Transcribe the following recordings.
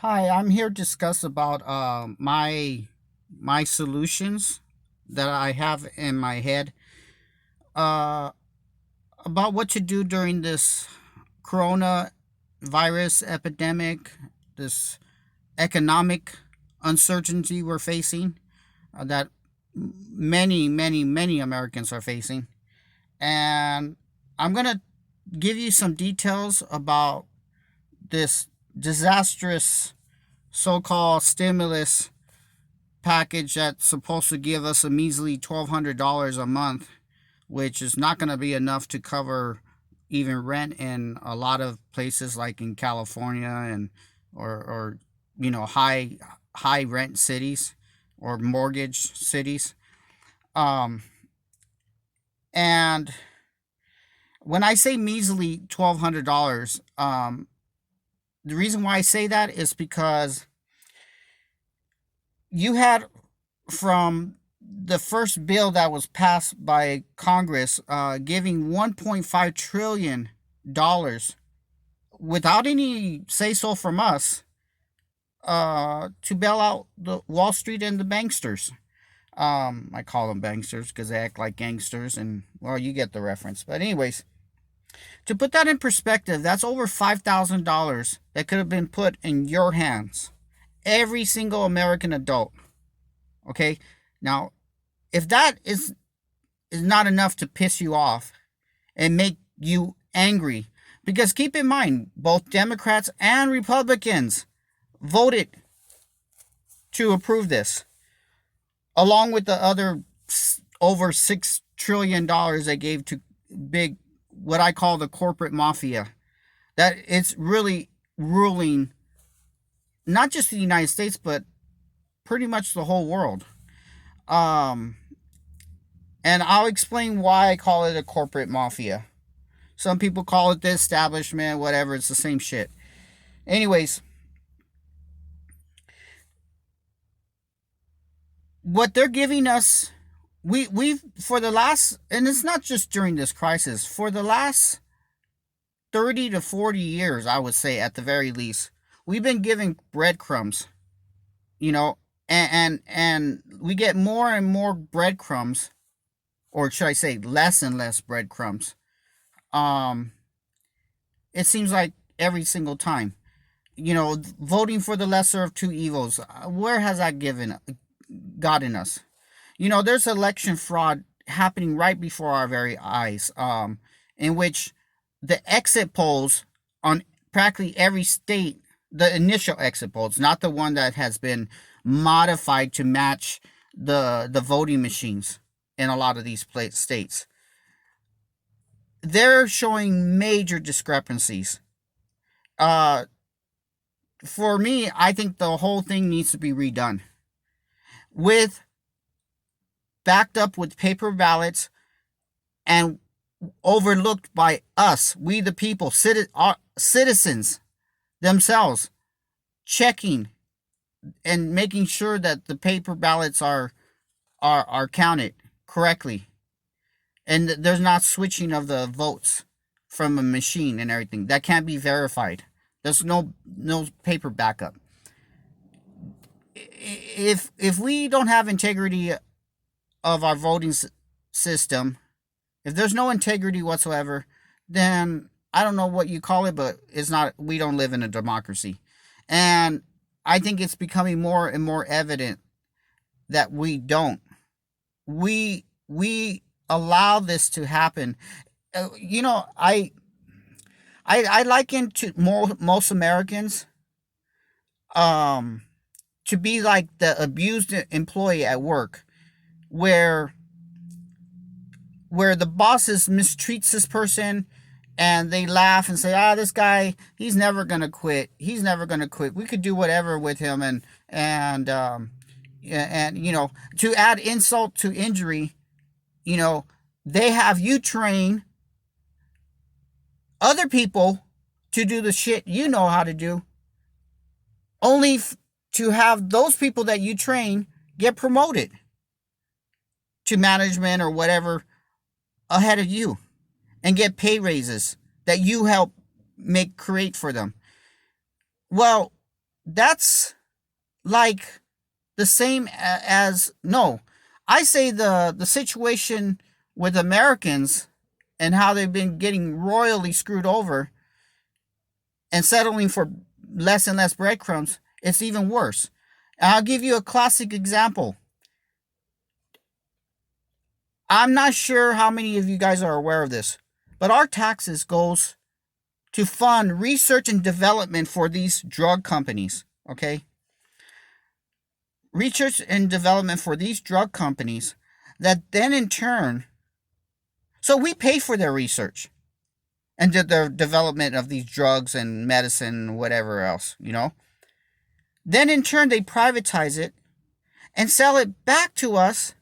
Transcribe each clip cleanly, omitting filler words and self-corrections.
Hi, I'm here to discuss about my solutions that I have in my head uh, about what to do during this corona virus epidemic, this economic uncertainty we're facing, that many Americans are facing. And I'm going to give you some details about this disastrous so-called stimulus package that's supposed to give us a measly $1,200 a month, which is not going to be enough to cover even rent in a lot of places like in California and or high rent cities or mortgage cities. Um, and when I say measly $1,200, the reason why I say that is because you had from the first bill that was passed by Congress, giving $1.5 trillion without any say so from us, to bail out the Wall Street and the banksters. I call them banksters because they act like gangsters, and well, you get the reference. But anyways, to put that in perspective, that's over $5,000 that could have been put in your hands, every single American adult. Okay, now if that is not enough to piss you off and make you angry. Because keep in mind, both Democrats and Republicans voted to approve this, along with the other over $6 trillion they gave to big, what I call the corporate mafia. That it's really ruling not just the United States, but pretty much the whole world. Um, and I'll explain why I call it a corporate mafia. Some people call it the establishment, whatever. It's the same shit. Anyways, what they're giving us, we've for the last, and it's not just during this crisis, for the last 30 to 40 years, I would say at the very least, we've been giving breadcrumbs, you know, and we get more and more breadcrumbs, or should I say, less and less breadcrumbs. Um, it seems like every single time. Voting for the lesser of two evils. Where has that gotten us? There's election fraud happening right before our very eyes, in which the exit polls on practically every state, the initial exit polls, not the one that has been modified to match the voting machines in a lot of these states, they're showing major discrepancies. Uh, for me, I think the whole thing needs to be redone with backed up with paper ballots and overlooked by us, we the people, citizens themselves, checking and making sure that the paper ballots are counted correctly, and there's not switching of the votes from a machine and everything that can't be verified. There's no paper backup. If we don't have integrity of our voting system, if there's no integrity whatsoever, then I don't know what you call it, but it's not. We don't live in a democracy, and I think it's becoming more and more evident that we don't. We allow this to happen. I liken to most Americans, um to be like the abused employee at work, where the bosses mistreats this person, and they laugh and say, this guy, he's never gonna quit. He's never gonna quit. We could do whatever with him, and to add insult to injury, you know, they have you train other people to do the shit you know how to do, only to have those people that you train get promoted to management or whatever ahead of you, and get pay raises that you help create for them. Well, That's like the same as no. I say the situation with Americans and how they've been getting royally screwed over and settling for less and less breadcrumbs, it's even worse. And I'll give you a classic example. I'm not sure how many of you guys are aware of this, but our taxes goes to fund research and development for these drug companies, okay? Research and development for these drug companies that then in turn, so we pay for their research and the development of these drugs and medicine, whatever else, you know? Then in turn, they privatize it and sell it back to us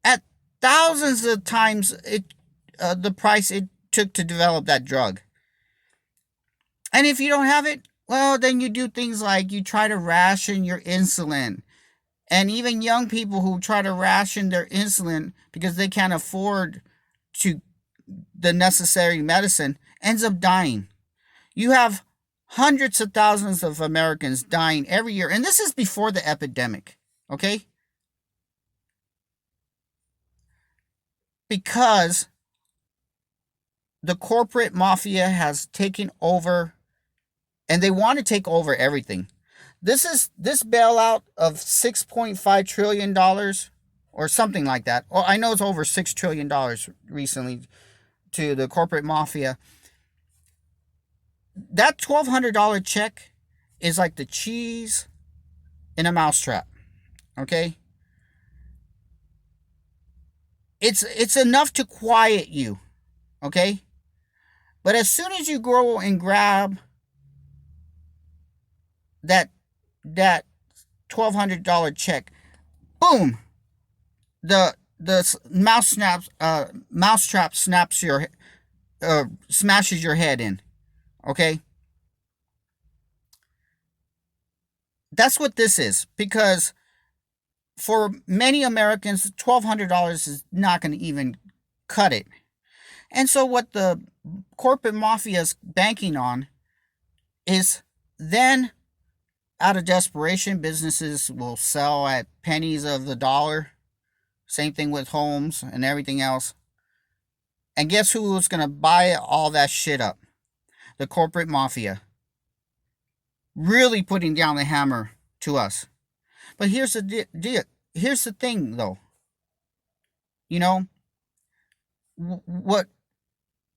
at thousands of times the price it took to develop that drug. And if you don't have it, well, then you do things like you try to ration your insulin. And even young people who try to ration their insulin because they can't afford to the necessary medicine ends up dying. You have hundreds of thousands of Americans dying every year. And this is before the epidemic, okay? Because the corporate mafia has taken over and they want to take over everything. This bailout of $6.5 trillion or something like that. Or I know it's over $6 trillion recently to the corporate mafia. That $1,200 check is like the cheese in a mousetrap. Okay? It's enough to quiet you. Okay? But as soon as you go and grab that that $1,200 check, boom, the mousetrap snaps your smashes your head in. Okay, that's what this is because for many Americans, $1,200 is not going to even cut it. And so what the corporate mafia is banking on is then out of desperation, businesses will sell at pennies of the dollar. Same thing with homes and everything else. And guess who's going to buy all that shit up? The corporate mafia. Really putting down the hammer to us. But here's the deal. Here's the thing, though. You know what?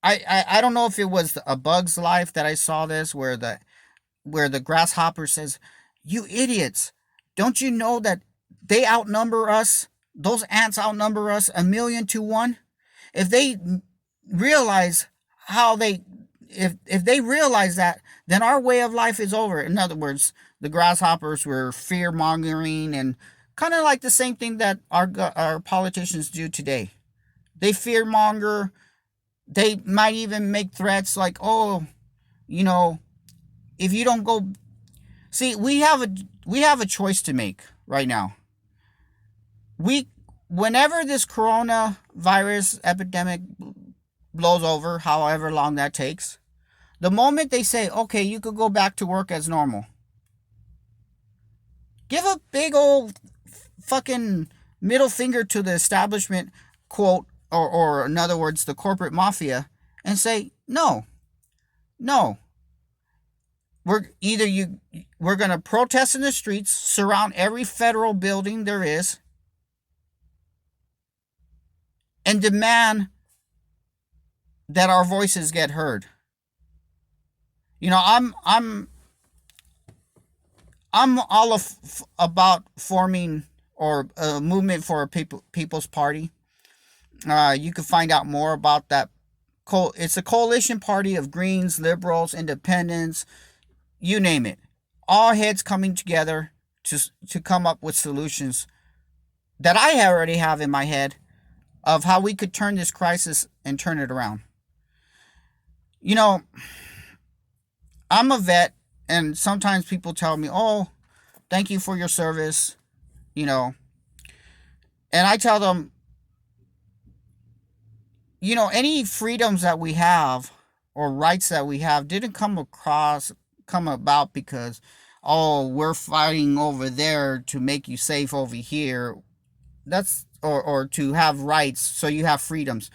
I don't know if it was A Bug's Life that I saw this, where the grasshopper says, "You idiots! Don't you know that they outnumber us? Those ants outnumber us 1,000,000 to 1. If they realize how they if they realize that, then our way of life is over." In other words, the grasshoppers were fear mongering and kind of like the same thing that our politicians do today. They fear monger. They might even make threats like, "Oh, you know, if you don't go." See, we have a choice to make right now. We Whenever this coronavirus epidemic blows over, however long that takes, the moment they say, "Okay, you could go back to work as normal," give a big old fucking middle finger to the establishment, quote, or in other words, the corporate mafia, and say, "No, no, we're gonna protest in the streets, surround every federal building there is, and demand that our voices get heard." You know, I'm all about forming or a movement for a people's party. You can find out more about that. It's a coalition party of Greens, Liberals, Independents, you name it. All heads coming together to come up with solutions that I already have in my head of how we could turn this crisis and turn it around. You know, I'm a vet, and sometimes people tell me, "Oh, thank you for your service," you know, and I tell them, any freedoms that we have or rights that we have didn't come about because oh, we're fighting over there to make you safe over here. That's or to have rights so you have freedoms.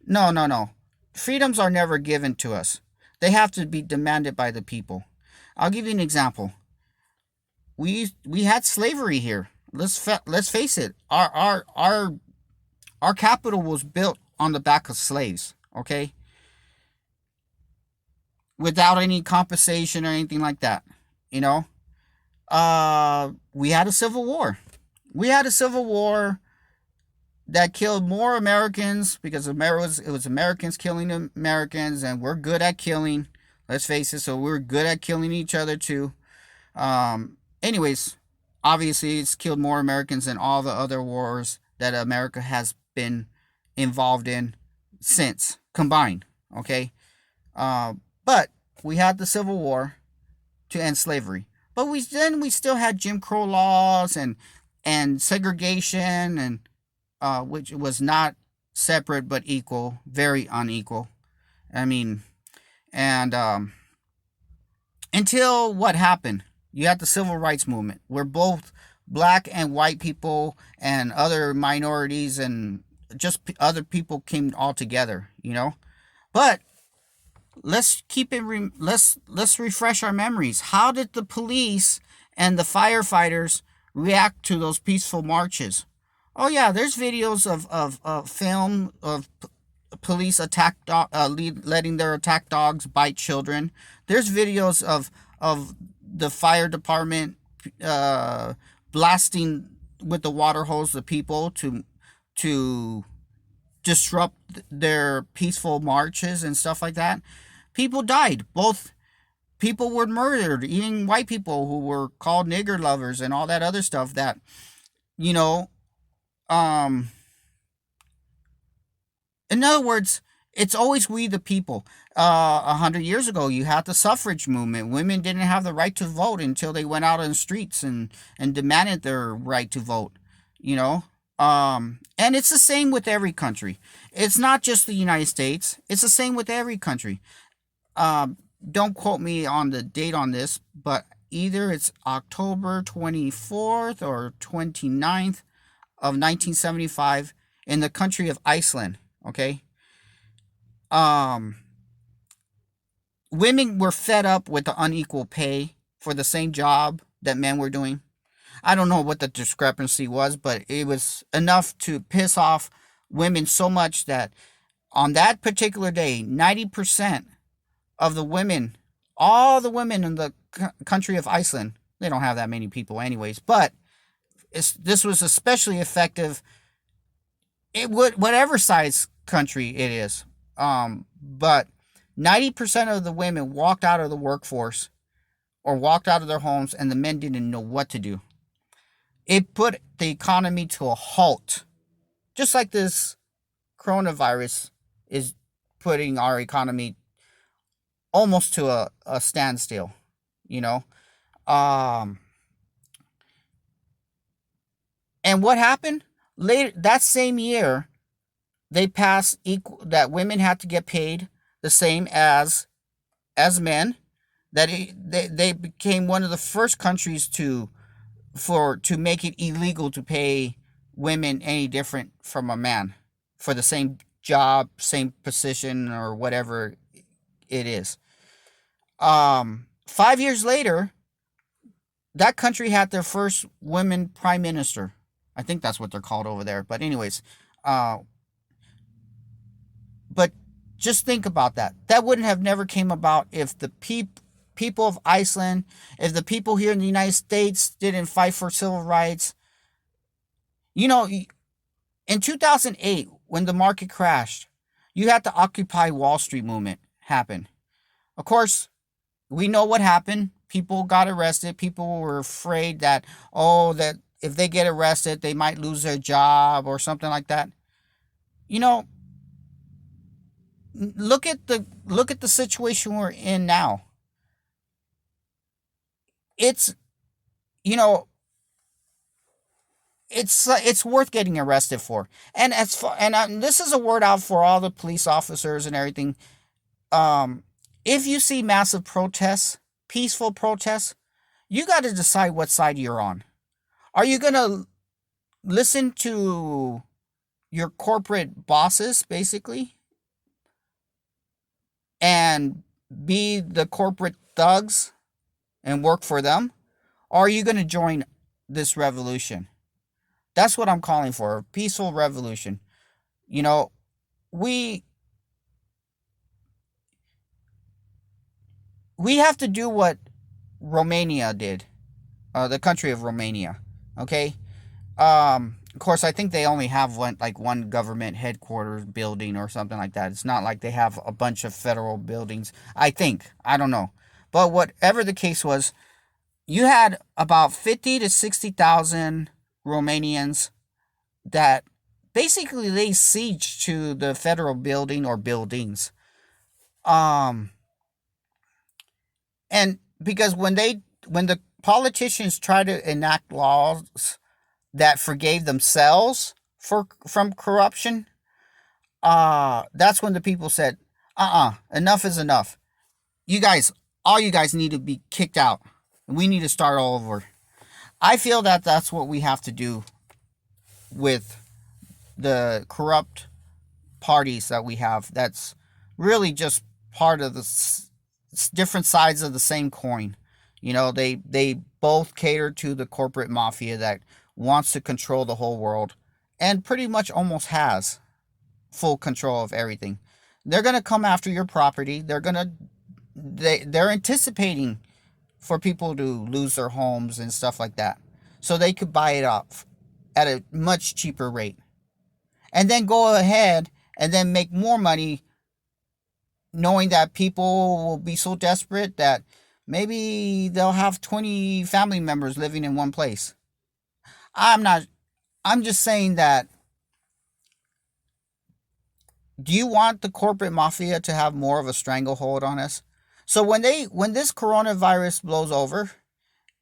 No, no, no. Freedoms are never given to us. They have to be demanded by the people. I'll give you an example. We had slavery here. Let's face it. Our capital was built on the back of slaves. Okay, without any compensation or anything like that. You know, we had a civil war. We had a civil war that killed more Americans because it was Americans killing Americans, and we're good at killing. Let's face it. So we're good at killing each other too. Anyways, obviously, it's killed more Americans than all the other wars that America has been involved in since combined. Okay, uh, but we had the Civil War to end slavery, but we still had Jim Crow laws and segregation and which was not separate but equal, very unequal. I mean, and until what happened? You had the civil rights movement, where both black and white people and other minorities and just other people came all together. But let's refresh our memories. How did the police and the firefighters react to those peaceful marches? Oh yeah, there's videos of film of police letting their attack dogs bite children. There's videos of the fire department blasting with the water hose the people to disrupt their peaceful marches and stuff like that. People died. Both people were murdered, even white people who were called nigger lovers and all that other stuff that you know um in other words, it's always we the people. 100 years ago, you had the suffrage movement. Women didn't have the right to vote until they went out on the streets and demanded their right to vote. You know, and it's the same with every country. It's not just the United States. It's the same with every country. Don't quote me on the date on this, but either it's October 24th or 29th of 1975 in the country of Iceland. Okay. Um, Women were fed up with the unequal pay for the same job that men were doing. I don't know what the discrepancy was, but it was enough to piss off women so much that on that particular day, 90% of the women, all the women in the country of Iceland, they don't have that many people anyways, but this was especially effective. It would whatever size country it is. But 90% of the women walked out of the workforce or walked out of their homes, and the men didn't know what to do. It put the economy to a halt, just like this coronavirus is putting our economy almost to a standstill, you know. Um, and what happened later that same year? They passed that women had to get paid the same as men. They became one of the first countries to make it illegal to pay women any different from a man for the same job, same position, or whatever it is. 5 years later, that country had their first women prime minister. I think that's what they're called over there. But anyways, uh, but just think about that. That wouldn't have never came about if the people of Iceland, if the people here in the United States didn't fight for civil rights. You know, in 2008, when the market crashed, you had the Occupy Wall Street movement happen. Of course, we know what happened. People got arrested. People were afraid that, oh, that if they get arrested, they might lose their job or something like that. You know, look at the situation we're in now. It's you know it's worth getting arrested for. And as far and this is a word out for all the police officers and everything. Um, if you see massive protests, peaceful protests, You got to decide what side you're on. Are you going to listen to your corporate bosses, basically, and be the corporate thugs and work for them? Or are you going to join this revolution? That's what I'm calling for, a peaceful revolution. You know, we we have to do what Romania did, the country of Romania. Okay. Of course, I think they only have one government headquarters building or something like that. It's not like they have a bunch of federal buildings. I don't know, but whatever the case was, you had about 50 to 60,000 Romanians that basically laid siege to the federal building or buildings. Um, and because when the politicians try to enact laws that forgave themselves from corruption, that's when the people said, enough is enough. You guys, all you guys need to be kicked out. We need to start all over. I feel that that's what we have to do with the corrupt parties that we have. That's really just part of the different sides of the same coin. They both cater to the corporate mafia that wants to control the whole world and pretty much almost has full control of everything. They're going to come after your property. They're anticipating for people to lose their homes and stuff like that. So they could buy it off at a much cheaper rate. And then go ahead and then make more money, knowing that people will be so desperate that maybe they'll have 20 family members living in one place. I'm not, I'm just saying that, do you want the corporate mafia to have more of a stranglehold on us? So when this coronavirus blows over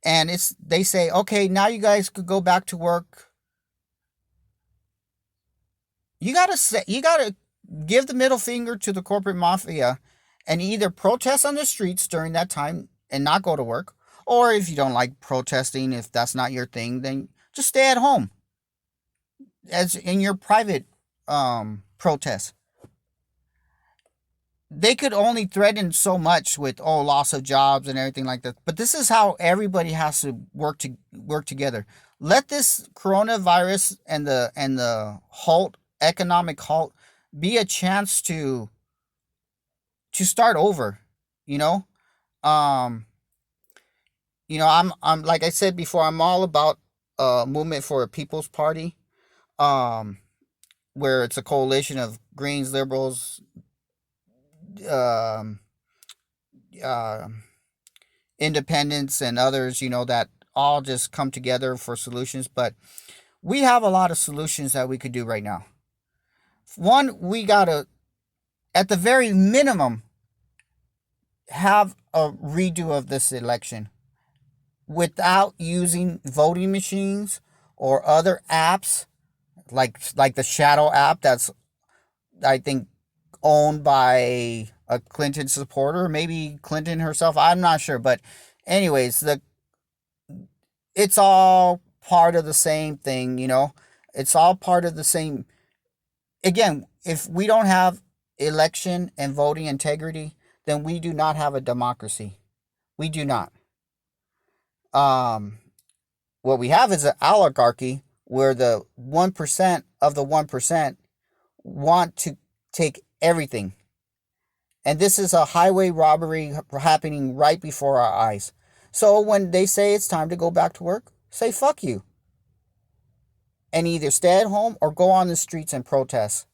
and they say, okay, now you guys could go back to work, you gotta give the middle finger to the corporate mafia and either protest on the streets during that time and not go to work, or if you don't like protesting, if that's not your thing, then just stay at home as in your private protest. They could only threaten so much with loss of jobs and everything like that. But this is how everybody has to work together. Let this coronavirus and the economic halt be a chance to start over. You know, um, I'm like I said before, I'm all about movement for a people's party. Um, where it's a coalition of Greens, liberals, um, uh, independents, and others. That all just come together for solutions. But we have a lot of solutions that we could do right now. One, we gotta, at the very minimum, have a redo of this election without using voting machines or other apps like the Shadow app that's, I think, owned by a Clinton supporter, maybe Clinton herself. I'm not sure, but anyways, it's all part of the same thing. It's all part of the same. Again, if we don't have election and voting integrity, then we do not have a democracy. We do not. Um, what we have is an oligarchy where the 1% of the 1% want to take everything. And this is a highway robbery happening right before our eyes. So when they say it's time to go back to work, say fuck you. And either stay at home or go on the streets and protest.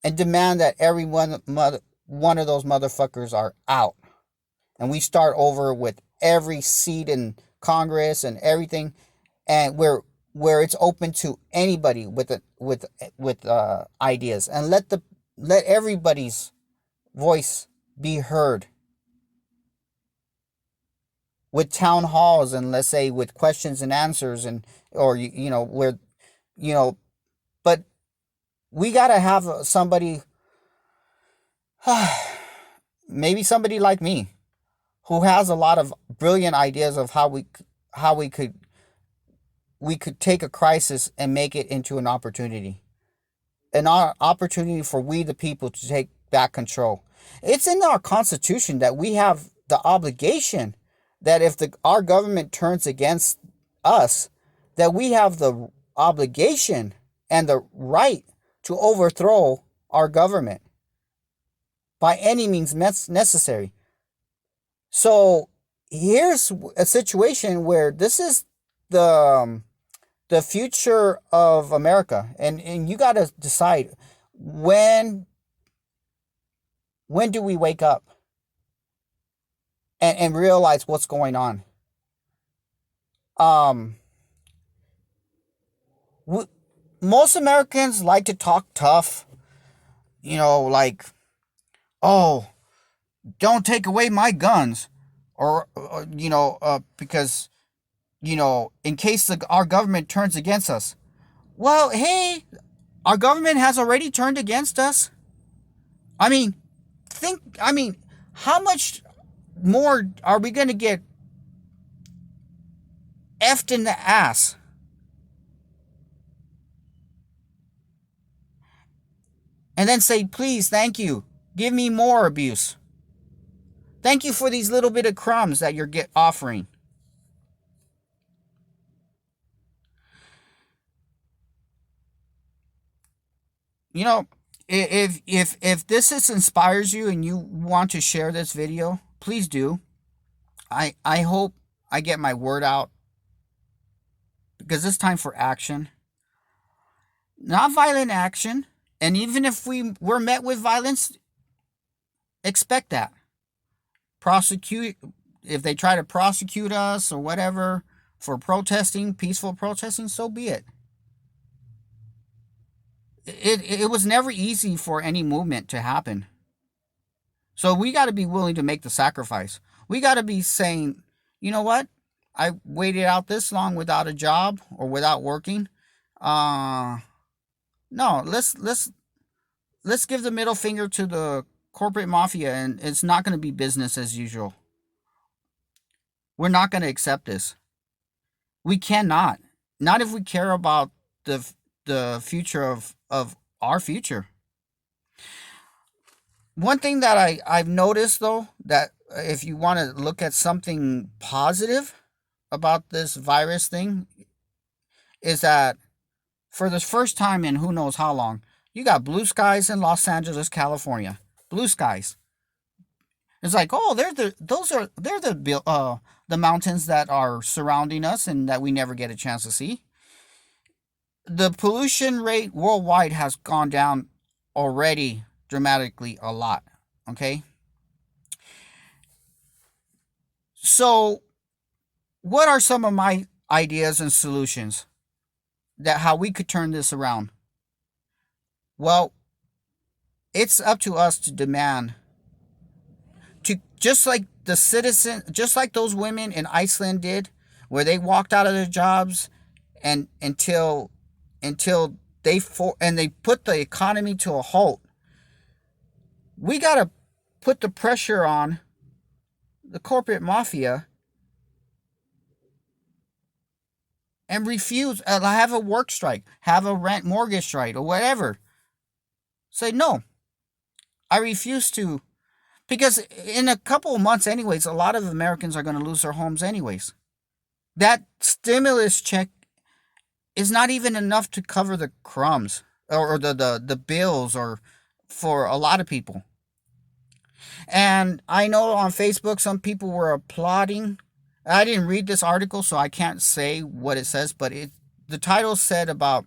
And demand that one of those motherfuckers are out. And we start over with every seat in Congress and everything. And where it's open to anybody with ideas. And let everybody's voice be heard with town halls, and let's say with questions and answers, and or where you know but we got to have somebody, maybe somebody like me, who has a lot of brilliant ideas of how we could take a crisis and make it into an opportunity, an opportunity for we the people to take back control. It's in our constitution that we have the obligation that if our government turns against us, that we have the obligation and the right to overthrow our government by any means necessary. So here's a situation where this is the future of America, and you got to decide when do we wake up and realize what's going on. Um, w- Most Americans like to talk tough, like, oh, don't take away my guns, or because in case our government turns against us. Well, hey, our government has already turned against us. I mean, how much more are we going to get effed in the ass? And then say, please, thank you. Give me more abuse. Thank you for these little bit of crumbs that you're offering. You know, if this inspires you and you want to share this video, please do. I hope I get my word out because it's time for action. Not violent action. And even if we're met with violence, expect that. Prosecute if they try to prosecute us or whatever for protesting, peaceful protesting, so be it. It was never easy for any movement to happen. So we got to be willing to make the sacrifice. We got to be saying, you know what? I waited out this long without a job or without working. Uh no, let's give the middle finger to the corporate mafia, and it's not going to be business as usual. We're not going to accept this. We cannot. Not if we care about the the future of our future. One thing that I've noticed though, that if you want to look at something positive about this virus thing, is that for the first time in who knows how long, you got blue skies in Los Angeles, California. Blue skies. It's like, oh, they're the mountains that are surrounding us and that we never get a chance to see. The pollution rate worldwide has gone down already dramatically a lot. Okay? So, what are some of my ideas and solutions that how we could turn this around? Well, it's up to us to demand to just like just like those women in Iceland did, where they walked out of their jobs and until they put the economy to a halt. We got to put the pressure on the corporate mafia and refuse, have a work strike, have a rent mortgage strike or whatever. Say no. I refuse to, because in a couple of months anyways, a lot of Americans are going to lose their homes anyways. That stimulus check is not even enough to cover the crumbs or the bills or for a lot of people. And I know on Facebook some people were applauding. I didn't read this article, so I can't say what it says, but the title said about